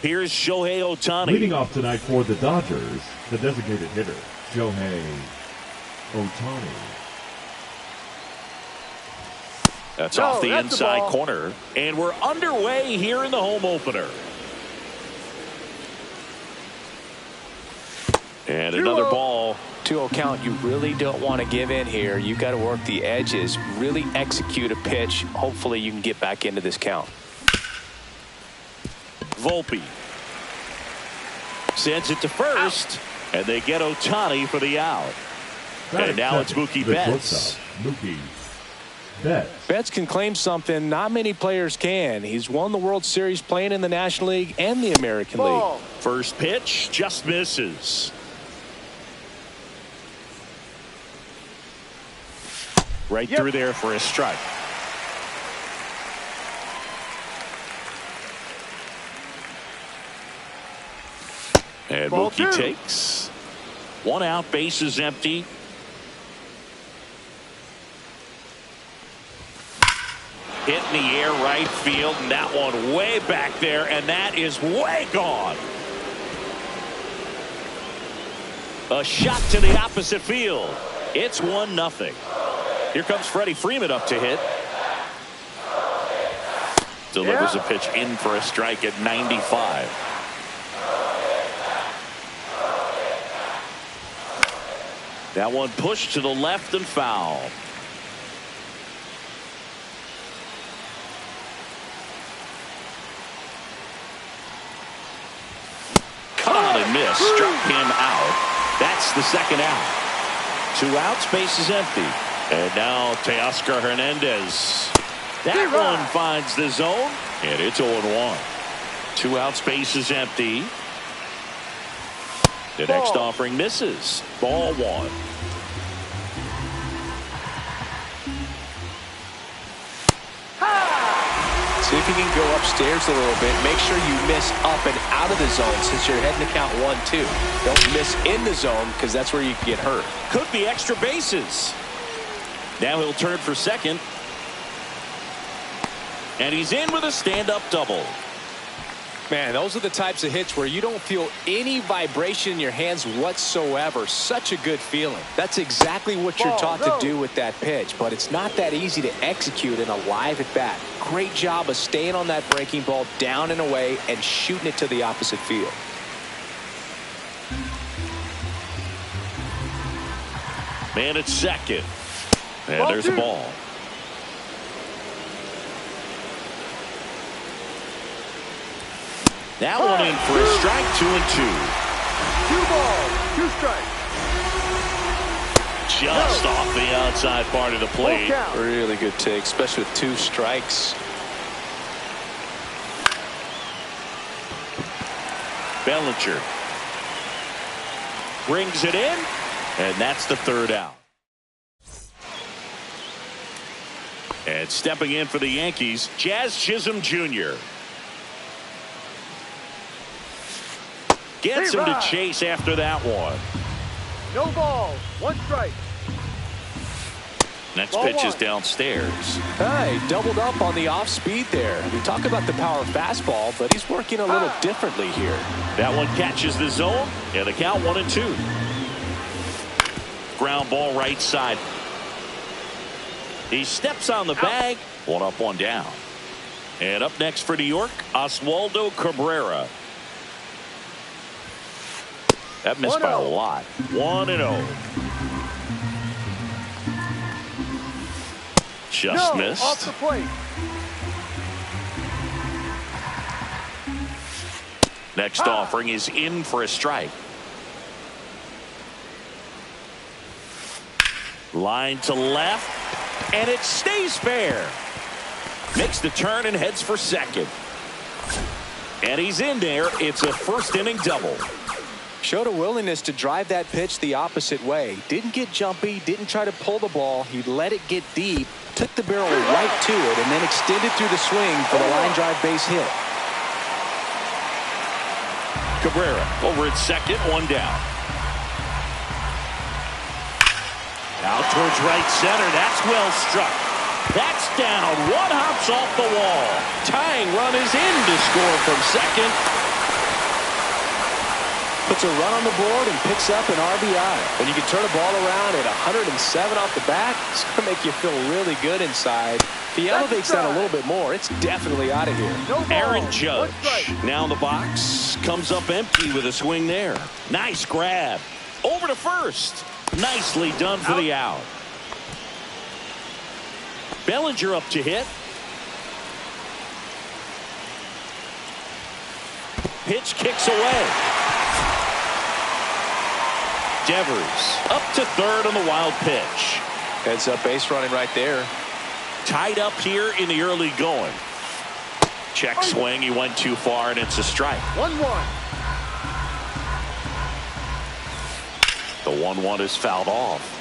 Here's Shohei Ohtani. Leading off tonight for the Dodgers, the designated hitter, Shohei Ohtani. That's off the inside corner. And we're underway here in the home opener. And another ball. 2-0 count. You really don't want to give in here. You've got to work the edges, really execute a pitch. Hopefully you can get back into this count. Volpe sends it to first, and they get Ohtani for the out. And now it's Mookie Betts. Mookie Betts. Betts can claim something not many players can. He's won the World Series playing in the National League and the American League. First pitch just misses. Right through there for a strike. And Mookie takes one out, base is empty. Hit in the air right field, and that one way back there, and that is way gone. A shot to the opposite field. It's 1-0. Here comes Freddie Freeman up to hit. Delivers a pitch in for a strike at 95. That one pushed to the left and foul. Cut on and miss. Struck him out. That's the second out. 2 outs, base is empty. And now Teoscar Hernandez. That one finds the zone, and it's 0-1. 2 outs, base is empty. The next offering misses. Ball 1. See if you can go upstairs a little bit. Make sure you miss up and out of the zone since you're heading to count 1-2. Don't miss in the zone because that's where you can get hurt. Could be extra bases. Now he'll turn for second. And he's in with a stand-up double. Man, those are the types of hits where you don't feel any vibration in your hands whatsoever. Such a good feeling. That's exactly what you're taught to do with that pitch, but it's not that easy to execute in a live at bat. Great job of staying on that breaking ball down and away and shooting it to the opposite field. Man at second. And there's a ball. That one in for a strike, 2-2. 2 balls, 2 strikes. Just off the outside part of the plate. Really good take, especially with 2 strikes. Bellinger brings it in, and that's the 3rd out. And stepping in for the Yankees, Jazz Chisholm Jr. Gets him to chase after that one. No ball, 1 strike. Next pitch is downstairs. Hey, doubled up on the off speed there. We talk about the power fastball, but he's working a little differently here. That one catches the zone, and the count 1-2. Ground ball right side. He steps on the bag. 1 up, 1 down. And up next for New York, Oswaldo Cabrera. That missed by a lot. 1-0. Just missed. Off the plate. Next offering is in for a strike. Line to left, and it stays fair. Makes the turn and heads for second. And he's in there. It's a first inning double. Showed a willingness to drive that pitch the opposite way. Didn't get jumpy, didn't try to pull the ball. He let it get deep, took the barrel right to it, and then extended through the swing for the line drive base hit. Cabrera over at second, 1 down. Out towards right center. That's well struck. That's down. 1 hops off the wall. Tying run is in to score from second. puts a run on the board and picks up an RBI. When you can turn a ball around at 107 off the bat, it's going to make you feel really good inside. If he elevates that a little bit more, it's definitely out of here. Aaron Judge now in the box, comes up empty with a swing there. Nice grab. Over to first. Nicely done for the out. Bellinger up to hit. Pitch kicks away. Devers up to third on the wild pitch. Heads up base running right there. Tied up here in the early going. Check swing. He went too far, and it's a strike. 1-1. The 1-1 is fouled off.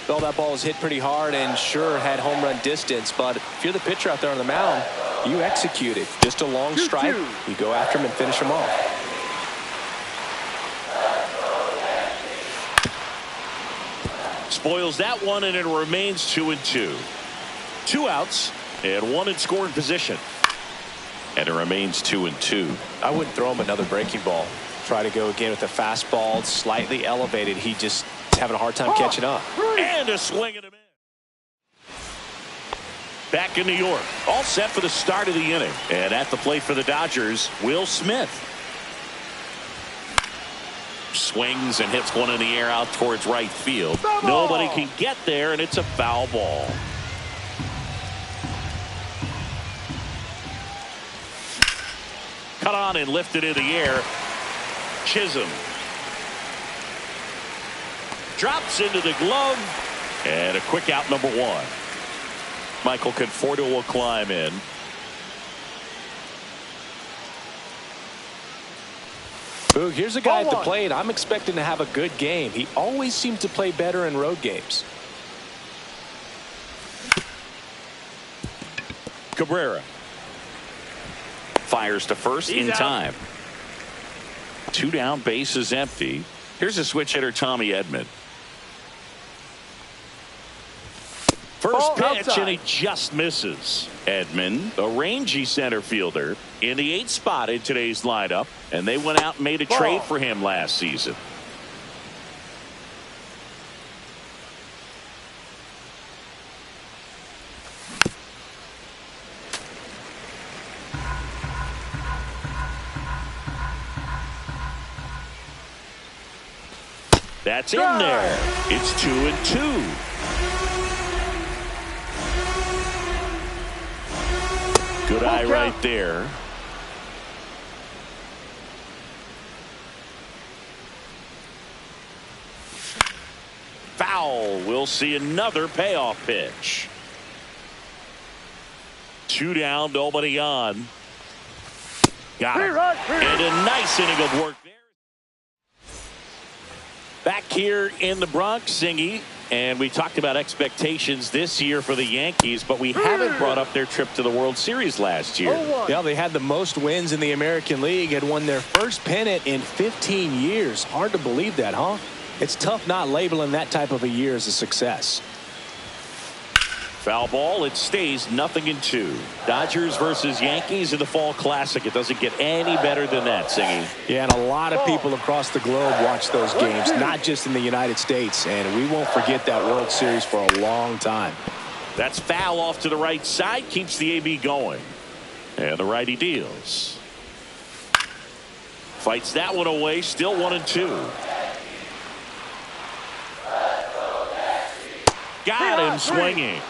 Well, that ball was hit pretty hard and sure had home run distance, but if you're the pitcher out there on the mound, you execute it. Just a long strike. You go after him and finish him off. Spoils that one, and it remains 2-2. 2 outs and 1 in scoring position. And it remains 2-2. I wouldn't throw him another breaking ball. Try to go again with a fastball, slightly elevated. He just having a hard time catching up. And a swing and a miss. Back in New York, all set for the start of the inning. And at the plate for the Dodgers, Will Smith. Swings and hits one in the air out towards right field. Nobody can get there, and it's a foul ball. Cut on and lifted in the air. Chisholm drops into the glove, and a quick out, number 1. Michael Conforto will climb in. Boog, here's a guy at the plate. I'm expecting to have a good game. He always seems to play better in road games. Cabrera fires to first in time. 2 down, base is empty. Here's a switch hitter, Tommy Edman. First pitch, and he just misses. Edman, a rangy center fielder, in the 8th spot in today's lineup, and they went out and made a trade for him last season. That's in there. It's 2-2. Good eye right there. Foul. We'll see another payoff pitch. 2 down, nobody on. Got it. And a nice inning of work there. Back here in the Bronx, Singy, and we talked about expectations this year for the Yankees, but we haven't brought up their trip to the World Series last year. Yeah, they had the most wins in the American League, had won their first pennant in 15 years. Hard to believe that, huh? It's tough not labeling that type of a year as a success. Foul ball. It stays 0-2. Dodgers versus Yankees in the Fall Classic. It doesn't get any better than that, Singy. Yeah, and a lot of people across the globe watch those games, not just in the United States, and we won't forget that World Series for a long time. That's foul off to the right side. Keeps the AB going. And the righty deals. Fights that one away. Still 1-2. Got him swinging.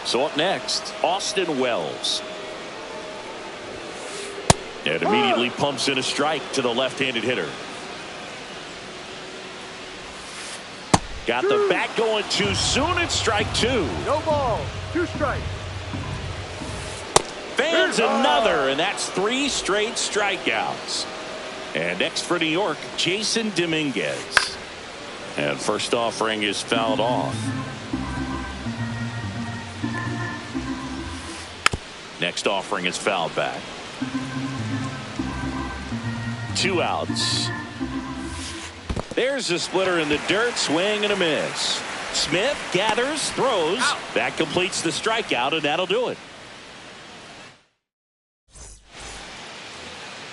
So up next, Austin Wells. And immediately pumps in a strike to the left-handed hitter. Got the bat going too soon. It's strike 2. No ball. 2 strikes. Fans another, and that's 3 straight strikeouts. And next for New York, Jason Dominguez. And first offering is fouled off. Next offering is fouled back. 2 outs. There's a splitter in the dirt. Swing and a miss. Smith gathers, throws. That completes the strikeout, and that'll do it.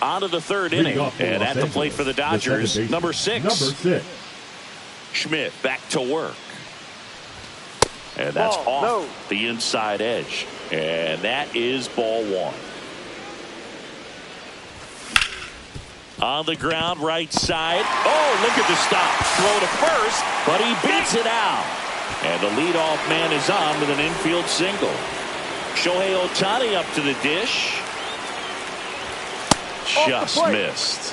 On to the third inning. And at the plate for the Dodgers, number 6. Number 6. Schmidt back to work. And that's off the inside edge. And that is ball 1. On the ground, right side. Oh, look at the stop. Throw to first, but he beats it out. And the leadoff man is on with an infield single. Shohei Ohtani up to the dish. Just missed.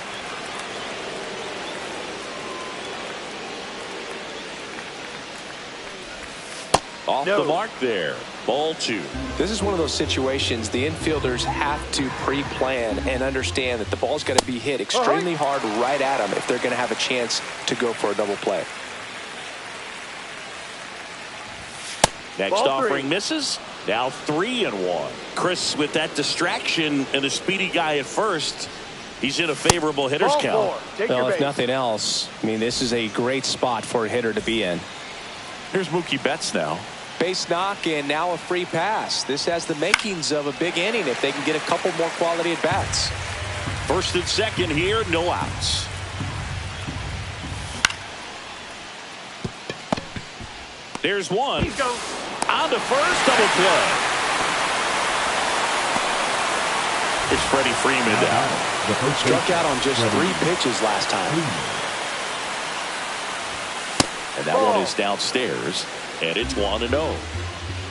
Off the mark there. Ball 2. This is one of those situations the infielders have to pre-plan and understand that the ball's got to be hit extremely hard right at them if they're going to have a chance to go for a double play. Next offering misses. Now 3-1. Chris, with that distraction and a speedy guy at first, he's in a favorable hitter's count. Well, if nothing else, I mean, this is a great spot for a hitter to be in. Here's Mookie Betts now. Base knock and now a free pass. This has the makings of a big inning if they can get a couple more quality at bats. First and second here, no outs. There's one. On to first, double play. It's Freddie Freeman down. Struck out on just 3 pitches last time. And that one is downstairs, and it's 1-0.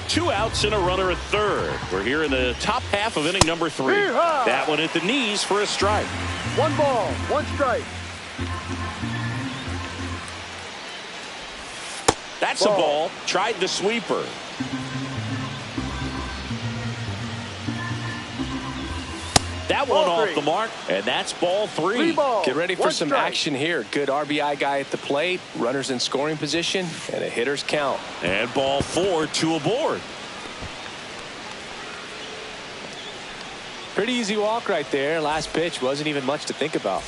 2 outs and a runner at third. We're here in the top half of inning number 3. That one at the knees for a strike. 1 ball, 1 strike. That's a ball. Tried the sweeper. That one off the mark, and that's ball 3. Get ready for some action here. Good RBI guy at the plate, runners in scoring position, and a hitter's count. And ball 4, 2 aboard. Pretty easy walk right there. Last pitch wasn't even much to think about.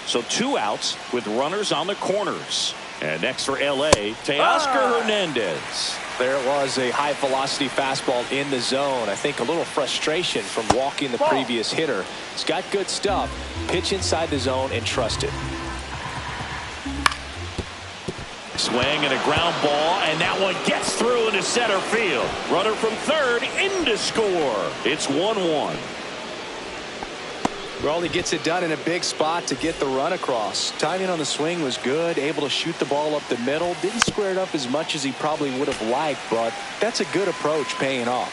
So 2 outs with runners on the corners. And next for L.A., Teoscar Hernandez. There was a high-velocity fastball in the zone. I think a little frustration from walking the previous hitter. He's got good stuff. Pitch inside the zone and trust it. Swing and a ground ball, and that one gets through into center field. Runner from third in to score. It's 1-1. Well, he gets it done in a big spot to get the run across. Timing on the swing was good, able to shoot the ball up the middle. Didn't square it up as much as he probably would have liked, but that's a good approach paying off.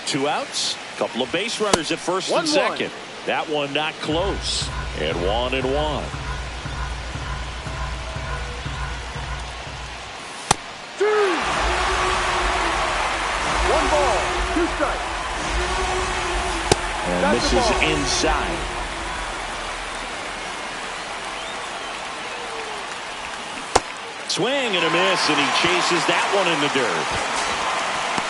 2 outs, couple of base runners at first and second. That one not close. And 1-1. 1 ball, 2 strikes. And this is inside. Swing and a miss, and he chases that one in the dirt.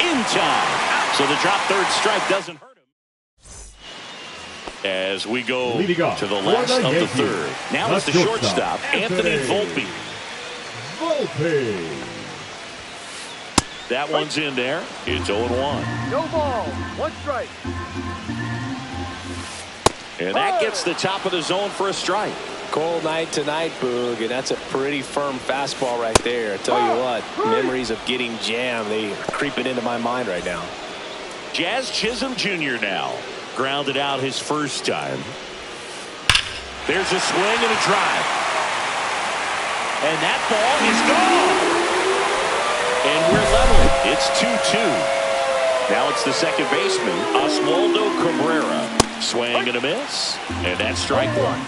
In time. So the drop third strike doesn't hurt him. As we go to the last of the third. Now it's the shortstop, Anthony Volpe. That one's in there. It's 0-1. No ball, 1 strike. And that gets the top of the zone for a strike. Cold night tonight, Boog, and that's a pretty firm fastball right there. I tell you what, memories of getting jammed, they are creeping into my mind right now. Jazz Chisholm Jr. now. Grounded out his first time. There's a swing and a drive. And that ball is gone. And we're level. It's 2-2. Now it's the second baseman, Oswaldo Cabrera. Swing and a miss. And that's strike 1.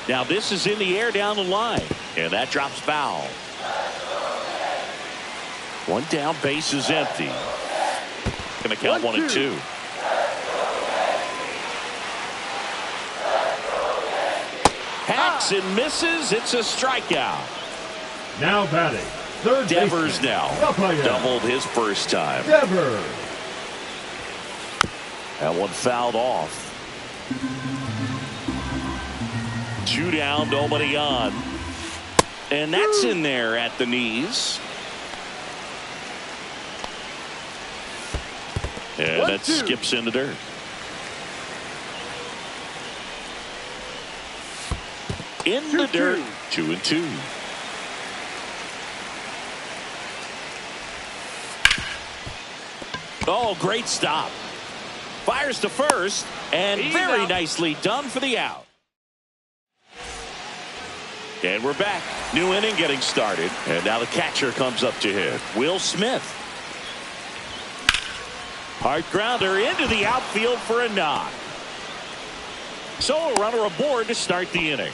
Now this is in the air down the line. And that drops foul. 1 down, base is empty. Gonna count 1-2. Hacks and misses. It's a strikeout. Now batting. Third Devers now. Rafael. Doubled his first time. Devers. That one fouled off. 2 down, nobody on. And that's in there at the knees. And 1-2. that skips into dirt. In the 2-2. dirt, 2-2. Oh, great stop. Fires to first, and He's very out. nicely done for the out. And we're back. New inning getting started. And now the catcher comes up to hit. Will Smith. Hard grounder into the outfield for a knock. So a runner aboard to start the inning.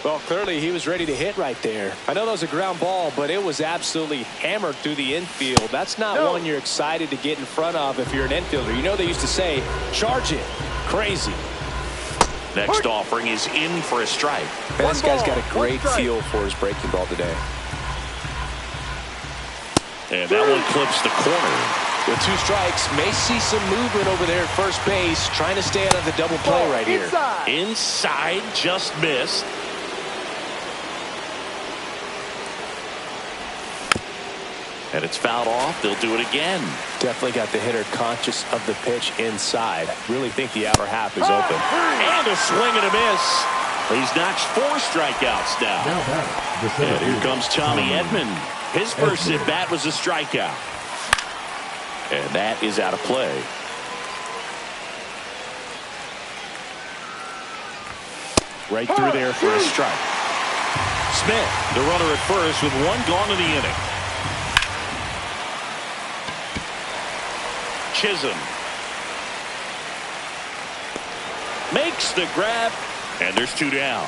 Well, clearly he was ready to hit right there. I know that was a ground ball, but it was absolutely hammered through the infield. That's not one you're excited to get in front of if you're an infielder. You know they used to say, charge it. Crazy. Next offering is in for a strike. Man, this guy's got a 1 great strike. feel for his breaking ball today. And that one clips the corner. With 2 strikes, may see some movement over there at first base, trying to stay out of the double play Ball right here. inside. Inside, just missed. And it's fouled off. They'll do it again. Definitely got the hitter conscious of the pitch inside. Really think the outer half is open. And a swing and a miss. He's notched 4 strikeouts now. Now batter, the center And here fielder, comes Tommy Edman. His first at bat was a strikeout. And that is out of play. Right through there for a strike. Smith, the runner at first with 1 gone in the inning. Chisholm makes the grab, and there's 2 down.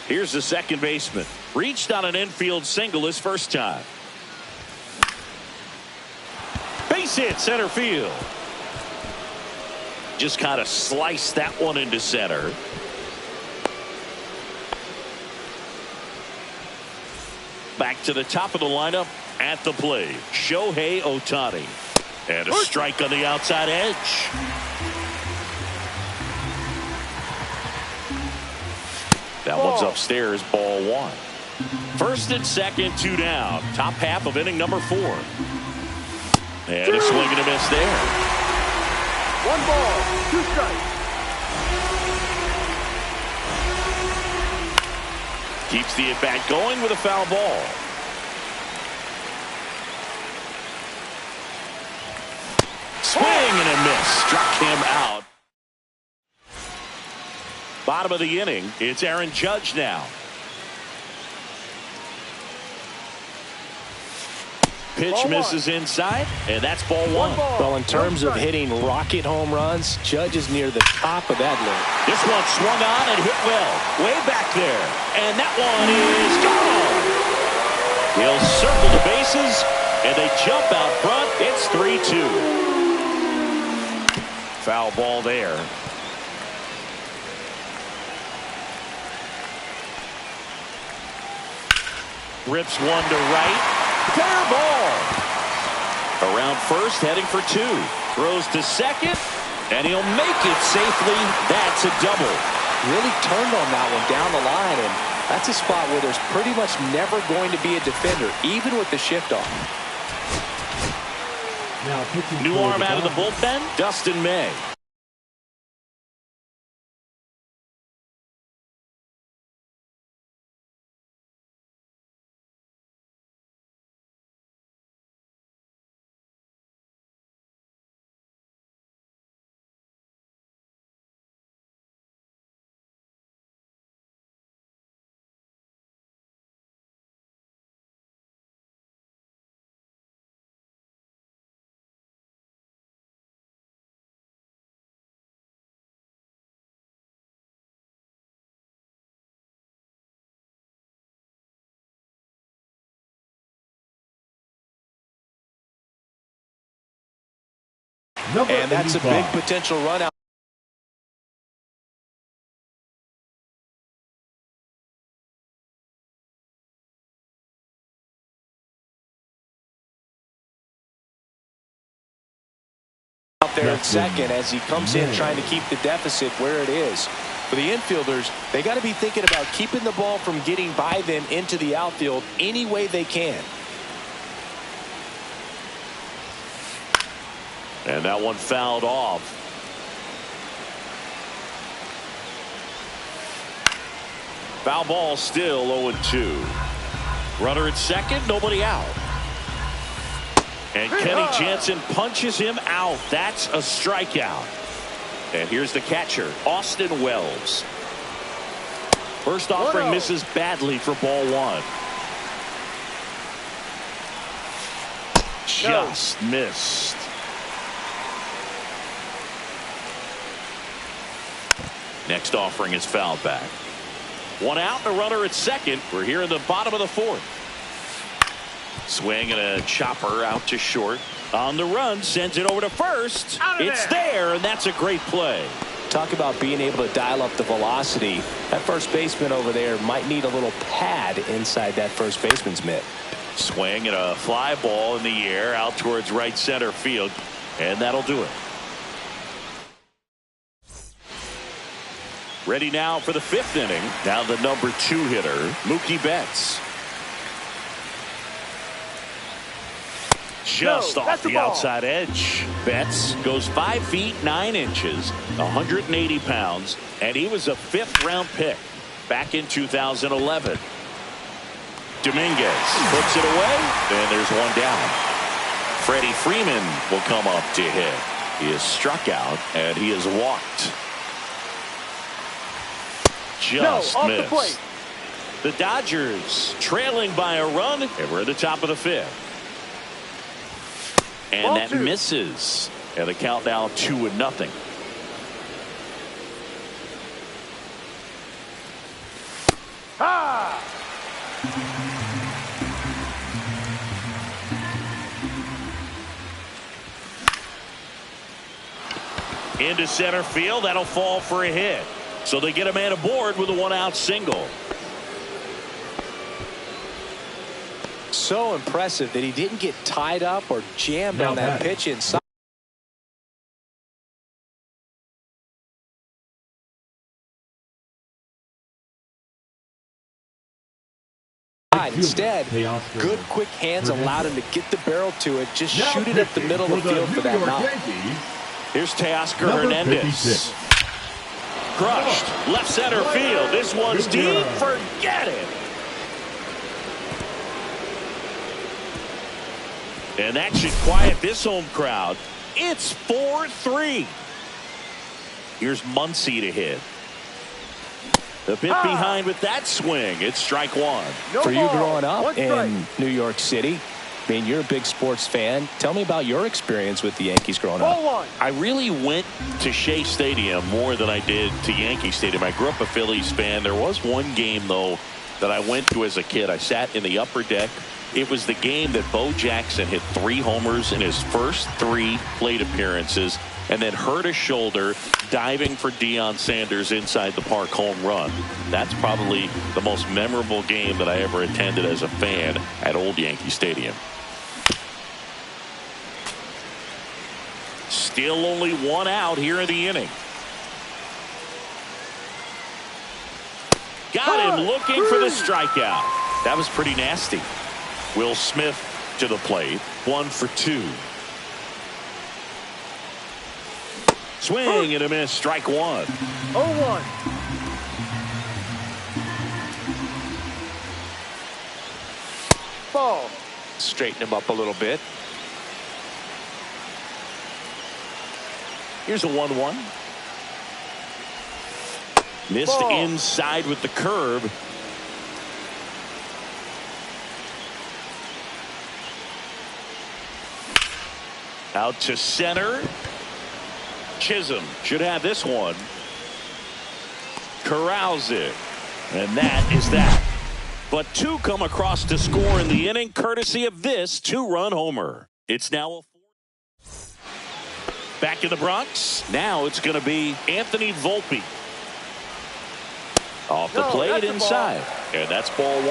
Here's the second baseman. Reached on an infield single his first time. Base hit center field. Just kind of sliced that one into center. Back to the top of the lineup at the plate, Shohei Ohtani. And a strike on the outside edge. That one's upstairs, ball 1. First and second, 2 down. Top half of inning number 4. And a swing and a miss there. 1 ball, 2 strikes. Keeps the at-bat going with a foul ball. Swing and a miss. Struck him out. Bottom of the inning, it's Aaron Judge now. Pitch Ball 1. misses inside, and that's ball 1. ball. Well, in terms of strike. hitting rocket home runs, Judge is near the top of that list. This one swung on and hit well. Way back there. And that one is gone. He'll circle the bases, and they jump out front. It's 3-2. Foul ball there. Rips one to right. Fair ball. Around first, heading for 2. Throws to second, and he'll make it safely. That's a double. Really turned on that one down the line, and that's a spot where there's pretty much never going to be a defender, even with the shift off. Now pitching New for arm out of the Dodgers, bullpen, Dustin May. number And that's a big 85. potential run out. Out there at second as he comes in trying to keep the deficit where it is. For the infielders, they got to be thinking about keeping the ball from getting by them into the outfield any way they can. And that one fouled off. Foul ball, still 0-2. Runner at second, nobody out. And Kenny Jansen punches him out. That's a strikeout. And here's the catcher, Austin Wells. First offering misses badly for ball one. Just missed. Next offering is fouled back. One out, a runner at second. We're here in the bottom of the fourth. Swing and a chopper out to short. On the run, sends it over to first. It's there, and that's a great play. Talk about being able to dial up the velocity. That first baseman over there might need a little pad inside that first baseman's mitt. Swing and a fly ball in the air out towards right center field, and that'll do it. Ready now for the fifth inning. Now the number 2 hitter, Mookie Betts. Just off the outside edge. Betts goes 5 feet 9 inches, 180 pounds, and he was a 5th-round pick back in 2011. Dominguez puts it away, and there's one down. Freddie Freeman will come up to hit. He is struck out, and he is walked. Just missed. The Dodgers trailing by a run, and we're at the top of the 5th. And that misses. And the count now 2-0. Into center field. That'll fall for a hit. So they get a man aboard with a 1-out single. So impressive that he didn't get tied up or jammed on that pitch inside. Instead, good quick hands allowed him to get the barrel to it. Just shoot it up the middle of the field for that knock. Here's Teoscar Hernandez. Crushed left center field. This one's deep. Forget it. And that should quiet this home crowd. It's 4-3. Here's Muncy to hit. The bit behind with that swing. It's strike one. For you growing up in New York City, I mean, you're a big sports fan. Tell me about your experience with the Yankees growing up. I really went to Shea Stadium more than I did to Yankee Stadium. I grew up a Phillies fan. There was one game, though, that I went to as a kid. I sat in the upper deck. It was the game that Bo Jackson hit 3 homers in his first 3 plate appearances and then hurt his shoulder diving for Deion Sanders inside the park home run. That's probably the most memorable game that I ever attended as a fan at Old Yankee Stadium. Still only 1 out here in the inning. Got him looking for the strikeout. That was pretty nasty. Will Smith to the plate. 1 for 2. Swing and a miss. Strike 1. 0-1. Ball. Straighten him up a little bit. Here's a 1-1. Missed Ball. inside with the curve. Out to center. Chisholm should have this one. Corrals it. And that is that. But 2 come across to score in the inning, courtesy of this 2-run homer. It's now a 4. Back in the Bronx. Now it's going to be Anthony Volpe. Off the plate inside. And that's ball 1.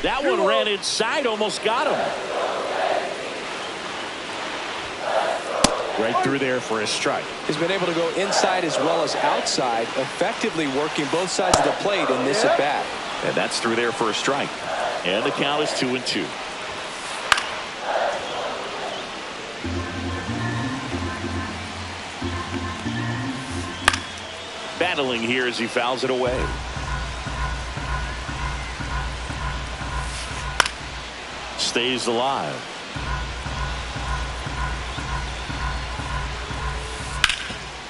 That one ran inside, almost got him. Right through there for a strike. He's been able to go inside as well as outside, effectively working both sides of the plate in this at bat. And that's through there for a strike. And the count is 2-2. Battling here as he fouls it away. Stays alive.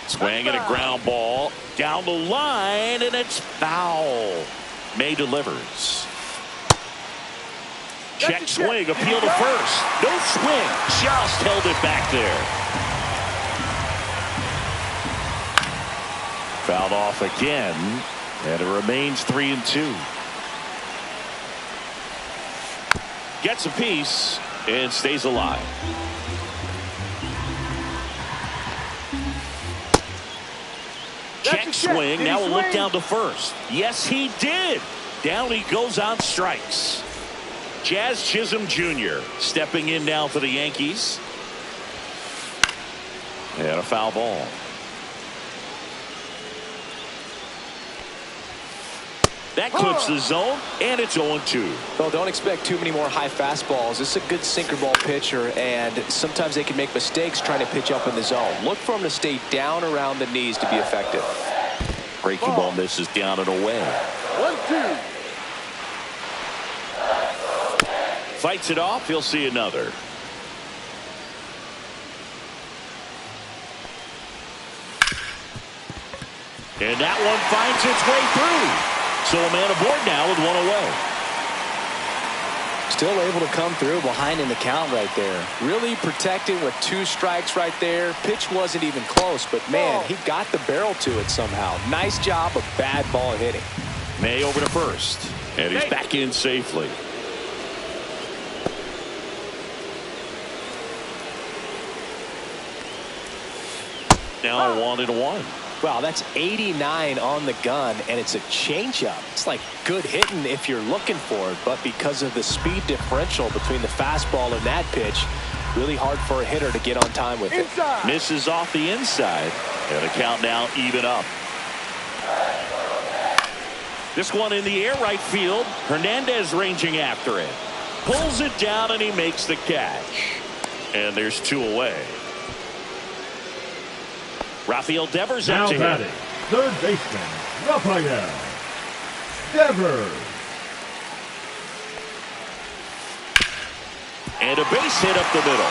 Swing and a ground ball down the line, and it's foul. May delivers. Check swing, appeal to first. No swing, just held it back there. Fouled off again, and it remains 3-2. Gets a piece and stays alive. Check swing, now a look down to first. Yes, he did. Down he goes on strikes. Jazz Chisholm Jr. stepping in now for the Yankees. And a foul ball. That clips the zone, and it's 0-2. Well, don't expect too many more high fastballs. This is a good sinker ball pitcher, and sometimes they can make mistakes trying to pitch up in the zone. Look for him to stay down around the knees to be effective. Breaking ball misses down and away. 1-2. Fights it off. He'll see another. And that one finds its way through. So a man aboard now with one away. Still able to come through behind in the count right there. Really protecting with 2 strikes right there. Pitch wasn't even close, but man, he got the barrel to it somehow. Nice job of bad ball hitting. May over to first, and he's back in safely. Now 1-1. Wow, that's 89 on the gun, and it's a changeup. It's like good hitting if you're looking for it, but because of the speed differential between the fastball and that pitch, really hard for a hitter to get on time with it. Misses off the inside, and the count now even up. This one in the air right field. Hernandez ranging after it. Pulls it down, and he makes the catch. And there's 2 away. Rafael Devers Now up to batting, him. third baseman, Rafael Devers. And a base hit up the middle.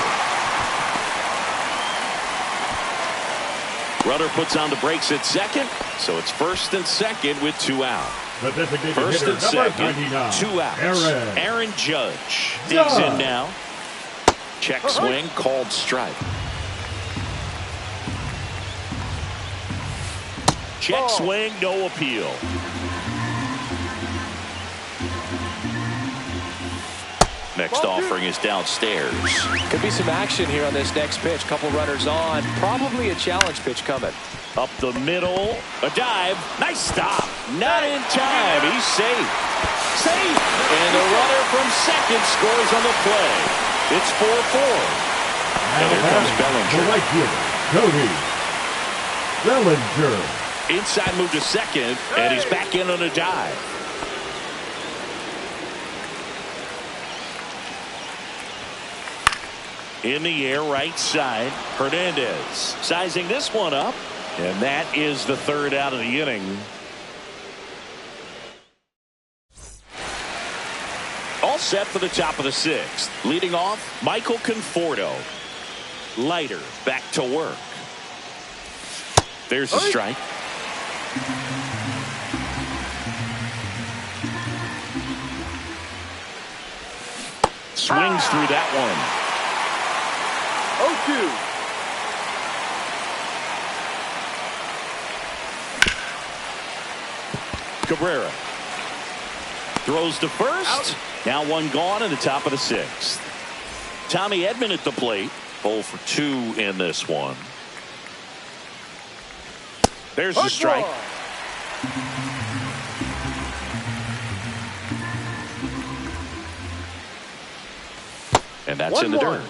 Runner puts on the brakes at second, so it's first and second with 2 out. The designated First hitter, and number second, 99, 2 outs. Aaron Judge digs in now. Check swing, called strike. Check swing, no appeal. Next offering is downstairs. Could be some action here on this next pitch. Couple runners on. Probably a challenge pitch coming. Up the middle, a dive. Nice stop. Not in time. He's safe. Safe. And the runner from second scores on the play. It's 4-4. And here comes Bellinger. The right fielder, Cody Bellinger. Inside move to second, and he's back in on a dive. In the air, right side, Hernandez sizing this one up, and that is the 3rd out of the inning. All set for the top of the 6th. Leading off, Michael Conforto. Leiter back to work. There's a strike. Swings through that one. 0-2. Cabrera throws to first. Now 1 gone in the top of the 6th. Tommy Edman at the plate. 0 for 2 in this one. There's the strike. And that's in the dirt.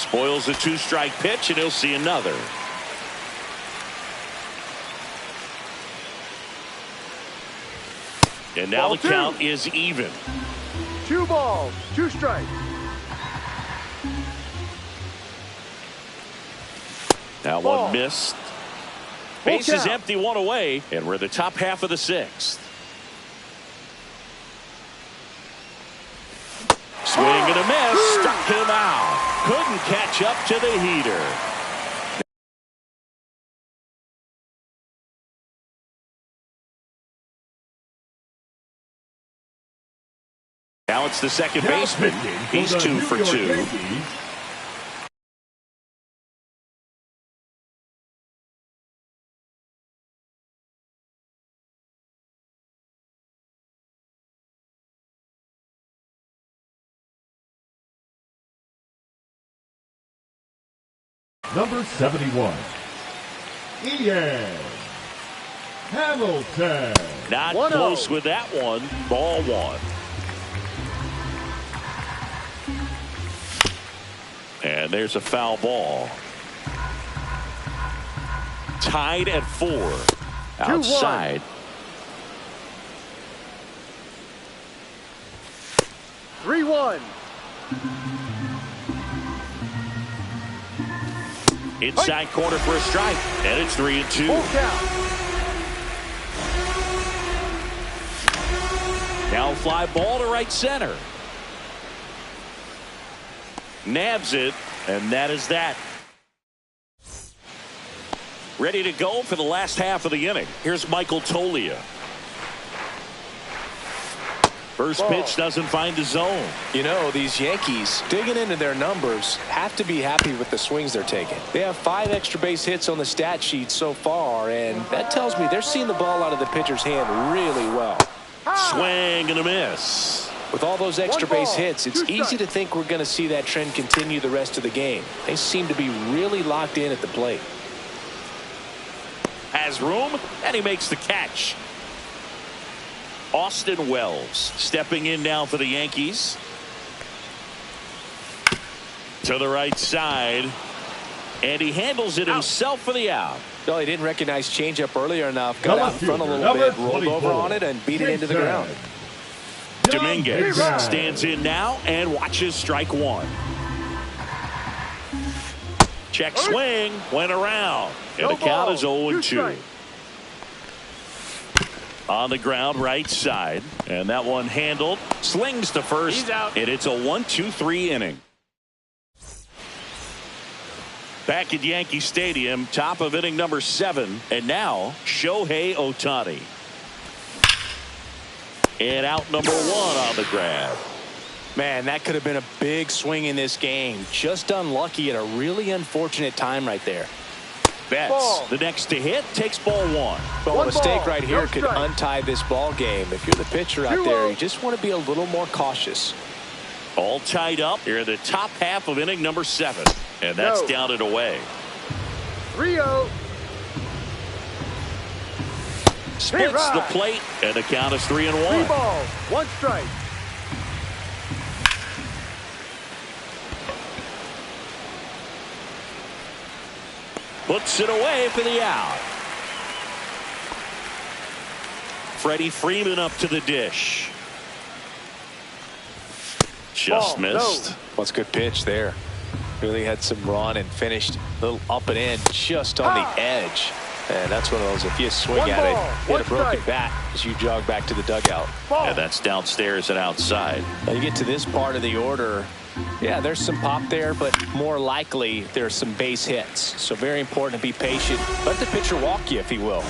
Spoils a 2-strike pitch, and he'll see another. And now Ball the count is even. 2 balls, 2 strikes. Now Ball. one missed. Full Base is count. empty, 1 away, and we're in the top half of the 6th. Swing and a miss. Struck him out. Couldn't catch up to the heater. Now it's the second Now baseman. pitching He's the 2 New for York 2. Yankees, number 71, Ian Hamilton. Not 1-0. close with that one. Ball 1. And there's a foul ball. Tied at 4. Outside. 3-1. Inside corner for a strike. And it's 3-2. Full count. Now fly ball to right center. Nabs it, and that is that. Ready to go for the last half of the inning. Here's Michael Toglia. First Ball. pitch doesn't find the zone. You know, these Yankees, digging into their numbers, have to be happy with the swings they're taking. They have 5 extra base hits on the stat sheet so far, and that tells me they're seeing the ball out of the pitcher's hand really well. Swing and a miss. With all those extra 1 ball, base hits, it's 2 easy strikes. to think we're going to see that trend continue the rest of the game. They seem to be really locked in at the plate. Has room, and he makes the catch. Austin Wells stepping in now for the Yankees. To the right side. And he handles it himself for the out. No, he didn't recognize changeup earlier enough. Got Number out in front a little number bit, rolled over 24, on it, and beat it into the Jason ground. Dominguez Dominguez. stands in now and watches strike 1. Check swing, went around. And No the count ball, is 2 0-2. strikes. On the ground right side. And that one handled. Slings to first. He's out. And it's a 1-2-3 inning. Back at Yankee Stadium, top of inning number 7. And now Shohei Ohtani. And out number 1 on the grab. Man, that could have been a big swing in this game. Just unlucky at a really unfortunate time right there. Betts, Ball. the next to hit, takes ball 1. Well, a 1 mistake ball, right here no could strike. untie this ball game. If you're the pitcher out 2-0. there, you just want to be a little more cautious. All tied up here in the top half of inning number 7. And that's No. down and away. 3-0. Splits right. the plate, and the count is 3-1. 3 balls, 1 strike. Puts it away for the out. Freddie Freeman up to the dish. Just Ball, missed. no. What's a good pitch there. Really had some run and finished a little up and in just on the edge. And that's one of those, if you swing 1 at ball, it, 1 hit a broken strike. bat as you jog back to the dugout. Ball. And that's downstairs and outside. Now you get to this part of the order. Yeah, there's some pop there, but more likely there's some base hits. So very important to be patient. Let the pitcher walk you if he will.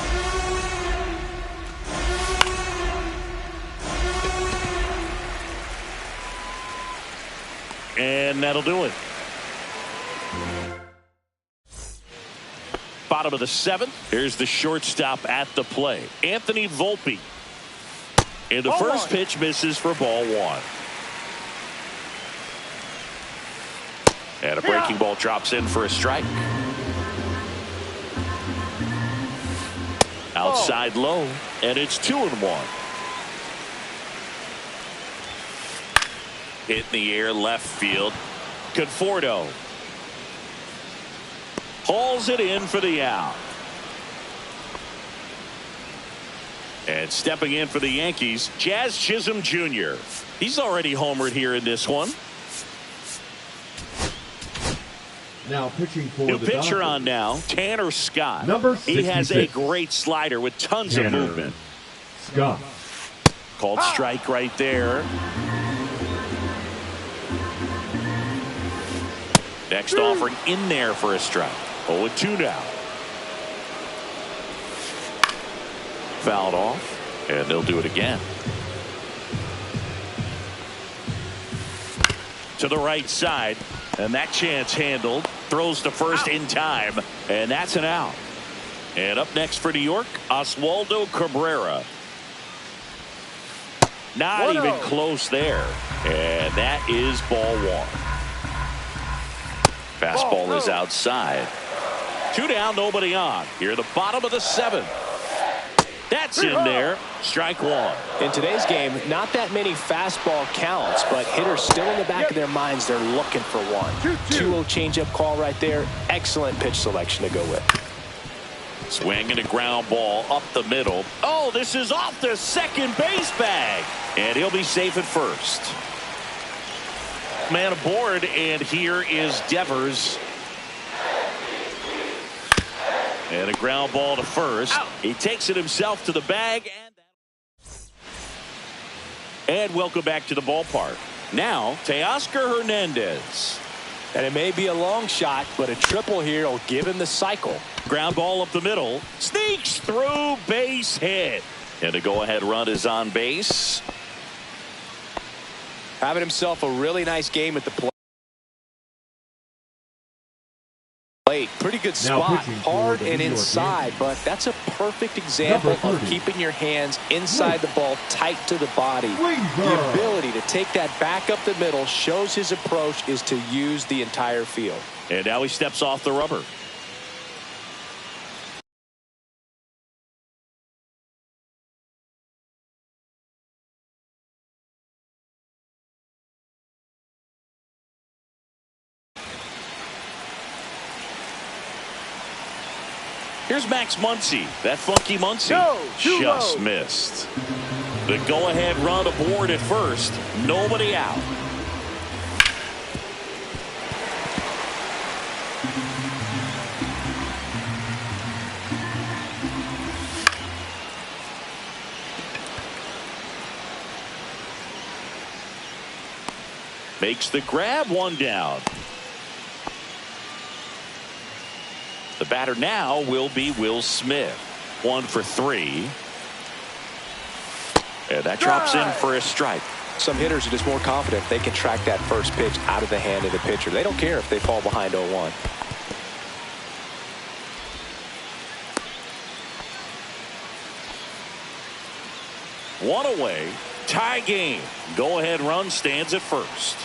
And that'll do it. Bottom of the 7th. Here's the shortstop at the plate, Anthony Volpe. And the Ball first 1. pitch misses for ball 1. And a breaking ball drops in for a strike. Outside low, and it's 2-1. Hit in the air left field. Conforto Hauls it in for the out. And stepping in for the Yankees, Jazz Chisholm Jr. He's already homered here in this one. Now pitching for New the pitcher Dodgers. on now, Tanner Scott. Number He has a 66. great slider with tons Tanner of movement. Scott. Called strike right there. Next offering in there for a strike. 0-2 now. Fouled off, and they'll do it again. To the right side, and that chance handled. Throws to first in time, and that's an out. And up next for New York, Oswaldo Cabrera. Not even close there, and that is ball one. Fastball is outside. 2 down, nobody on. Here, the bottom of the 7th. That's in there. Strike one. In today's game, not that many fastball counts, but hitters still in the back of their minds, they're looking for one. 2-0 changeup call right there. Excellent pitch selection to go with. Swinging a ground ball up the middle. Oh, this is off the second base bag. And he'll be safe at first. Man aboard, and here is Devers. And a ground ball to first. He takes it himself to the bag. And welcome back to the ballpark. Now, Teoscar Hernandez. And it may be a long shot, but a triple here will give him the cycle. Ground ball up the middle. Sneaks through, base hit. And a go-ahead run is on base. Having himself a really nice game at the plate. Pretty good spot, hard and inside, but that's a perfect example of keeping your hands inside the ball, tight to the body. The ability to take that back up the middle shows his approach is to use the entire field. And now he steps off the rubber. Here's Max Muncy. That funky Muncy just missed. The go-ahead run aboard at first. Nobody out. Makes the grab, 1 down. The batter now will be Will Smith. 1 for 3. And that drops in for a strike. Some hitters are just more confident they can track that first pitch out of the hand of the pitcher. They don't care if they fall behind 0-1. One away. Tie game. Go-ahead run stands at first.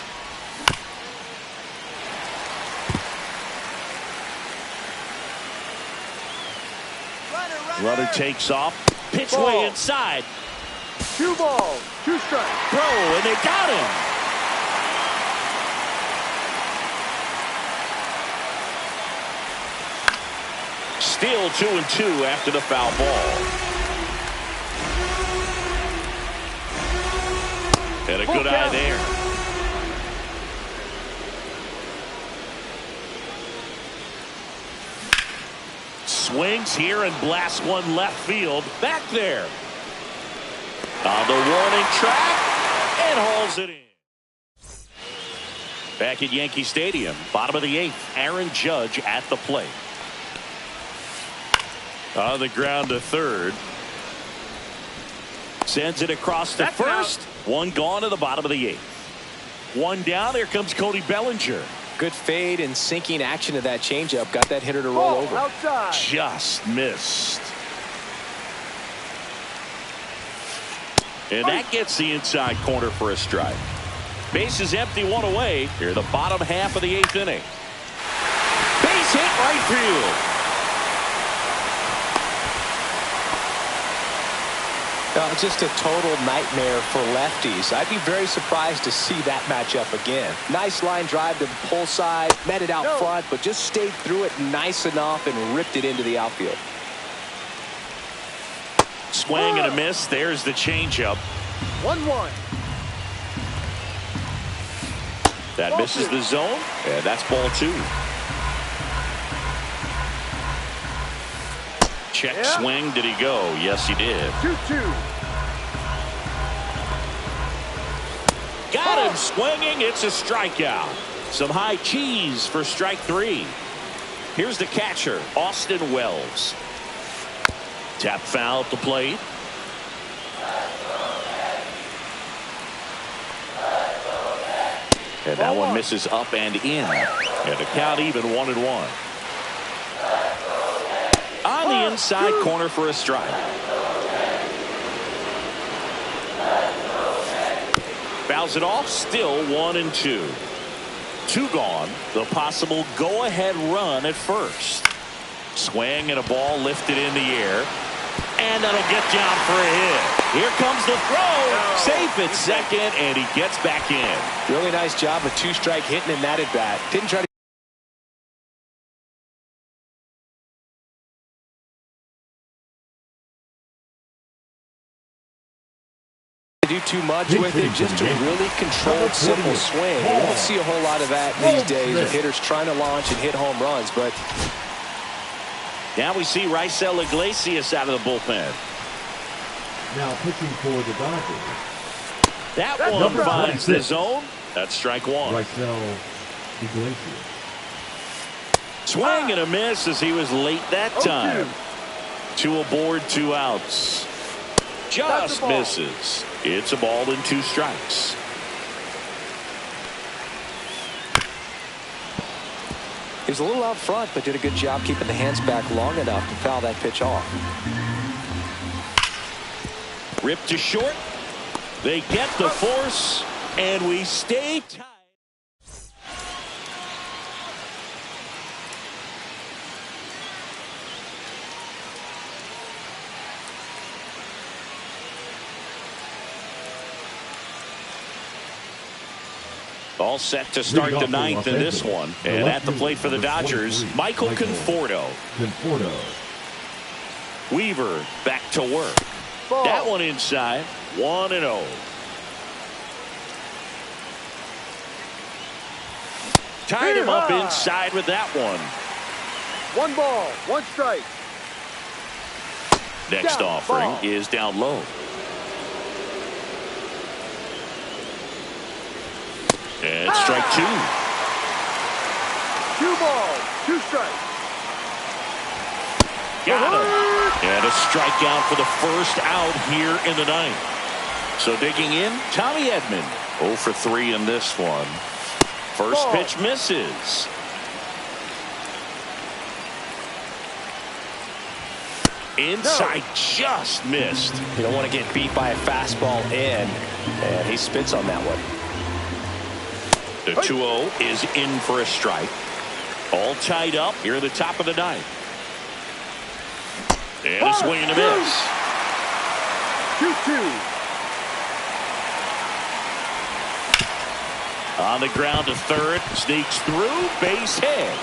Runner takes off. Pitch way inside. 2 balls, 2 strikes. Throw, and they got him. Still 2-2 after the foul ball. And a good eye there. Swings here and blasts one left field. Back there. On the warning track. And hauls it in. Back at Yankee Stadium. Bottom of the 8th. Aaron Judge at the plate. On the ground to third. Sends it across to first. One gone to the bottom of the 8th. One down. There comes Cody Bellinger. Good fade and sinking action of that changeup. Got that hitter to roll over. Outside. Just missed. And that gets the inside corner for a strike. Base is empty, 1 away. Here, the bottom half of the 8th inning. Base hit right field. Just a total nightmare for lefties. I'd be very surprised to see that matchup again. Nice line drive to the pull side, met it out front, but just stayed through it nice enough and ripped it into the outfield. Swing and a miss. There's the changeup. 1-1. That misses the zone, and that's ball 2. Check swing. Did he go? Yes, he did. 2-2. Got him swinging. It's a strikeout. Some high cheese for strike 3. Here's the catcher, Austin Wells. Tap foul at the plate. And that one misses up and in. And the count even 1-1. On the inside corner for a strike. Fouls it off. Still 1-2. 2 gone. The possible go-ahead run at first. Swing and a ball lifted in the air. And that'll get down for a hit. Here comes the throw. Safe at second, and he gets back in. Really nice job with 2-strike hitting in that at bat. Didn't try to do too much with it, just a really controlled, simple swing. You don't see a whole lot of that these days with hitters trying to launch and hit home runs, but now we see Raisel Iglesias out of the bullpen. Now pitching for the Dodgers. That one finds the zone. That's strike 1. Raisel Iglesias. Swing and a miss as he was late that time. 2 aboard, 2 outs. Just misses. It's a ball and 2 strikes. He was a little out front, but did a good job keeping the hands back long enough to foul that pitch off. Ripped to short. They get the force, and we stay tied. All set to start the 9th in this one. And at the plate for the Dodgers, Michael Conforto. Weaver back to work. That one inside. 1-0. Tied him up inside with that one. 1 ball, 1 strike. Next offering is down low. And strike 2. 2 balls, 2 strikes. Got him. And a strikeout for the first out here in the 9th. So digging in, Tommy Edman. 0 for 3 in this one. First pitch misses. Inside, just missed. You don't want to get beat by a fastball in, and he spits on that one. The 2-0 is in for a strike. All tied up here at the top of the 9th. And a swing and a miss. 2-2. On the ground to third. Sneaks through. Base hit.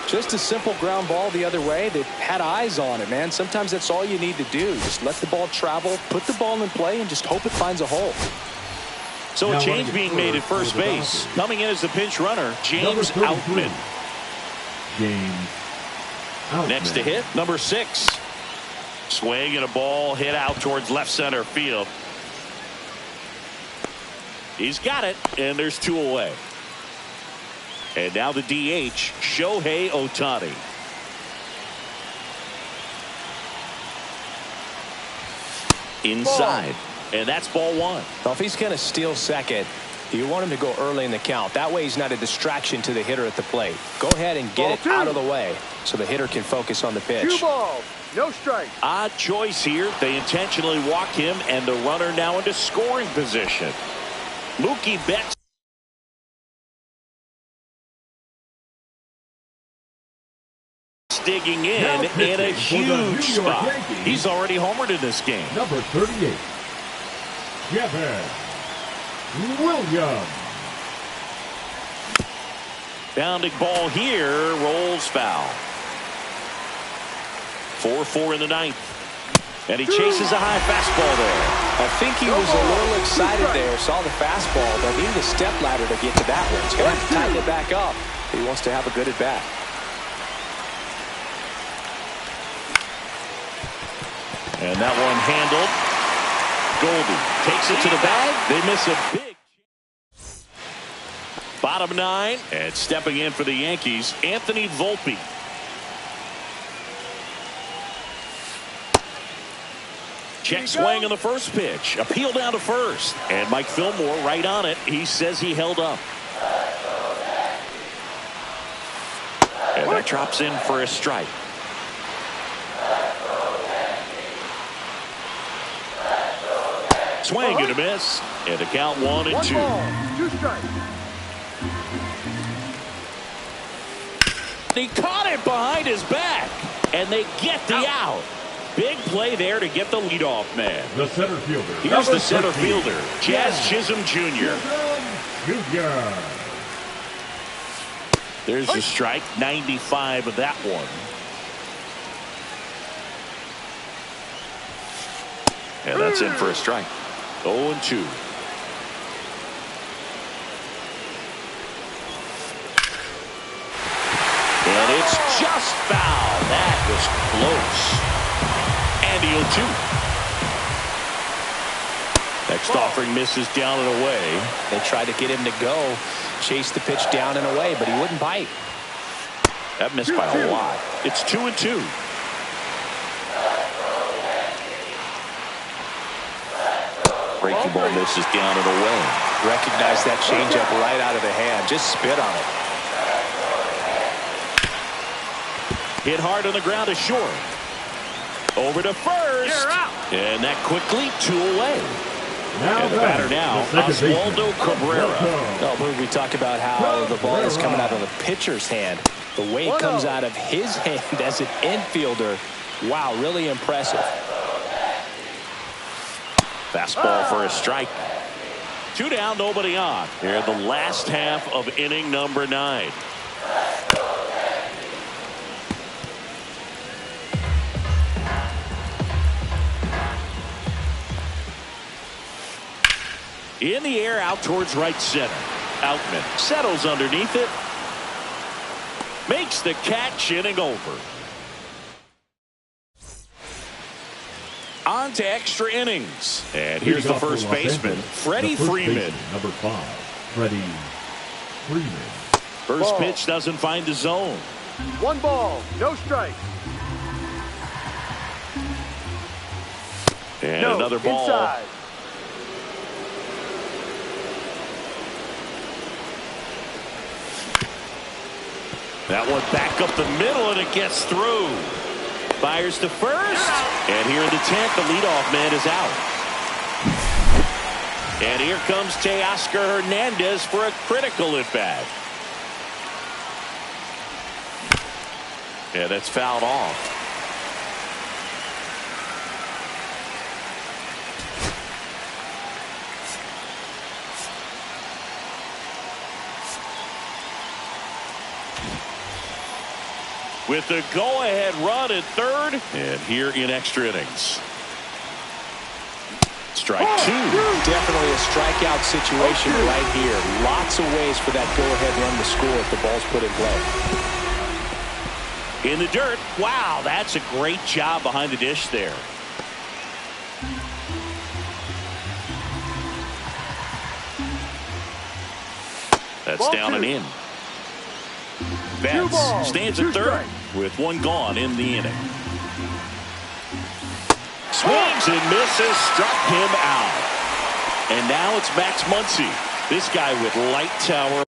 Just a simple ground ball the other way that had eyes on it, man. Sometimes that's all you need to do. Just let the ball travel, put the ball in play, and just hope it finds a hole. So a change being made at first base. Coming in as the pinch runner, James Outman. Next to hit, number 6. Swing and a ball hit out towards left center field. He's got it, and there's 2 away. And now the DH, Shohei Ohtani. Inside. And that's ball 1. Well, if he's going to steal second, you want him to go early in the count. That way he's not a distraction to the hitter at the plate. Go ahead and get it out of the way so the hitter can focus on the pitch. 2 balls, no strike. Odd choice here. They intentionally walk him, and the runner now into scoring position. Mookie Betts. digging Now in a pitching for the huge New York spot. Yankees. He's already homered in this game. Number 38, Kevin Williams. Bounding ball here, rolls foul. 4-4 in the ninth. And he chases a high fastball there. I think he was a little excited there, saw the fastball, but needed a step ladder to get to that one. He's going to have to tighten it back up. He wants to have a good at bat. And that one handled. Goldie takes it to the bag. They miss a big. Bottom 9, and stepping in for the Yankees, Anthony Volpe. Check swing on the first pitch. Appeal down to first. And Mike Fillmore right on it. He says he held up. And that drops in for a strike. Swing and a miss. And the count 1-2. 1 ball, 2 strikes. He caught it behind his back. And they get the out. Big play there to get the leadoff man. The center fielder. Here's number the center 13, fielder, Jazz Chisholm Jr. Jr. There's the strike, 95 of that one. And that's in for a strike. 0-2. And it's just foul. That was close. And the 0-2. Next offering misses down and away. They tried to get him to go, chase the pitch down and away, but he wouldn't bite. That missed by a lot. It's 2-2. Breaking ball misses down and away. Recognize that changeup right out of the hand. Just spit on it. Hit hard on the ground to short. Over to first. And that quickly 2 away. Now And the batter now, Oswaldo Cabrera. I believe we talked about how the ball is coming out of the pitcher's hand. The way it comes out of his hand as an infielder. Wow, really impressive. Fastball for a strike. 2 down, nobody on. Here in the last half of inning number 9. In the air, out towards right center. Outman settles underneath it. Makes the catch, inning over. On to extra innings. And here's the first baseman, Freddie Freeman. Number 5, Freddie Freeman. First pitch doesn't find the zone. 1 ball, no strike. And No, another ball. inside. That one back up the middle, and it gets through. Fires to first. And here in the 10th, the leadoff man is out. And here comes Teoscar Hernandez for a critical at bat. Yeah, that's fouled off. With the go-ahead run at third, and here in extra innings. Strike 2. Definitely a strikeout situation right here. Lots of ways for that go-ahead run to score if the ball's put in play. In the dirt. Wow, that's a great job behind the dish there. That's Ball down 2. and in. 2 Betts balls, stands 2 at third strikes. with 1 gone in the inning. Swings and misses, struck him out. And now it's Max Muncy. This guy with light tower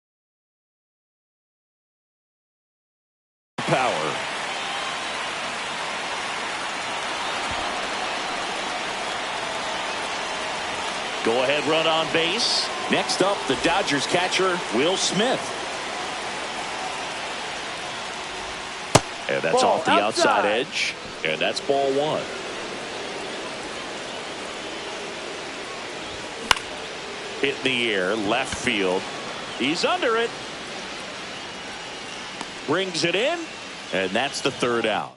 power. Go ahead run on base. Next up, the Dodgers catcher, Will Smith. And that's Ball off the outside edge. And that's ball one. Hit in the air, left field. He's under it. Brings it in. And that's the third out.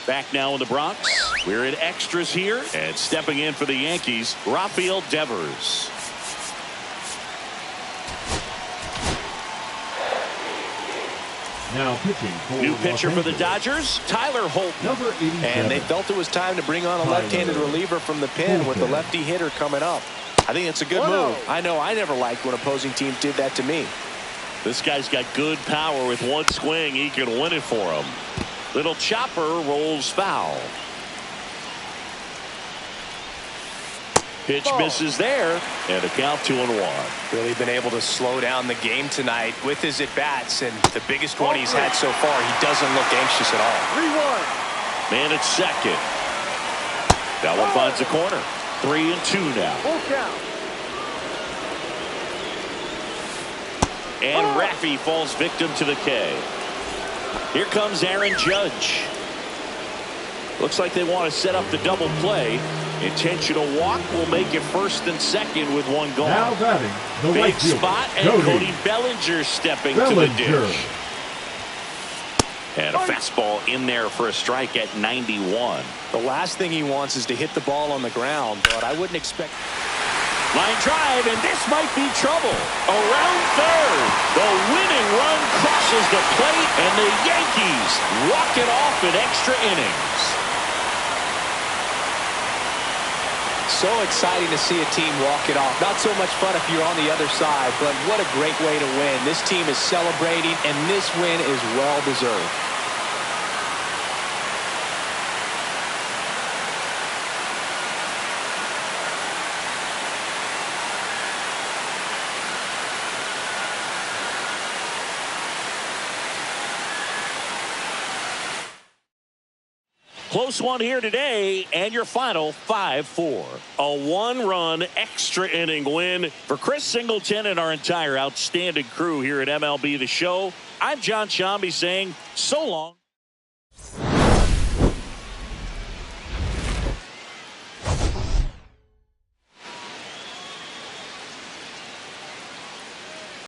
Back now in the Bronx. We're in extras here. And stepping in for the Yankees, Rafael Devers. Now pitching for New Los pitcher for the Angeles, Dodgers, Tyler Holton. number 87. And they felt it was time to bring on a left-handed reliever from the pen with the lefty hitter coming up. I think it's a good move. I know I never liked when opposing teams did that to me. This guy's got good power. With one swing, he can win it for him. Little chopper rolls foul. Pitch misses there, and a count 2-1. Really been able to slow down the game tonight with his at-bats, and the biggest one he's had so far, he doesn't look anxious at all. 3-1. Man at second. That one finds the corner. 3-2 now. Full count. And Raffy falls victim to the K. Here comes Aaron Judge. Looks like they want to set up the double play. Intentional walk will make it first and second with one goal. Now batting, the Big right fielder, spot, and Cody Bellinger stepping to the dish. And a fastball in there for a strike at 91. The last thing he wants is to hit the ball on the ground, but I wouldn't expect... Line drive, and this might be trouble. Around third, the winning run crosses the plate, and the Yankees walk it off in extra innings. So exciting to see a team walk it off. Not so much fun if you're on the other side, but what a great way to win. This team is celebrating, and this win is well deserved. Close one here today, and your final 5-4. A one-run extra inning win for Chris Singleton and our entire outstanding crew here at MLB The Show. I'm John Shambi saying so long.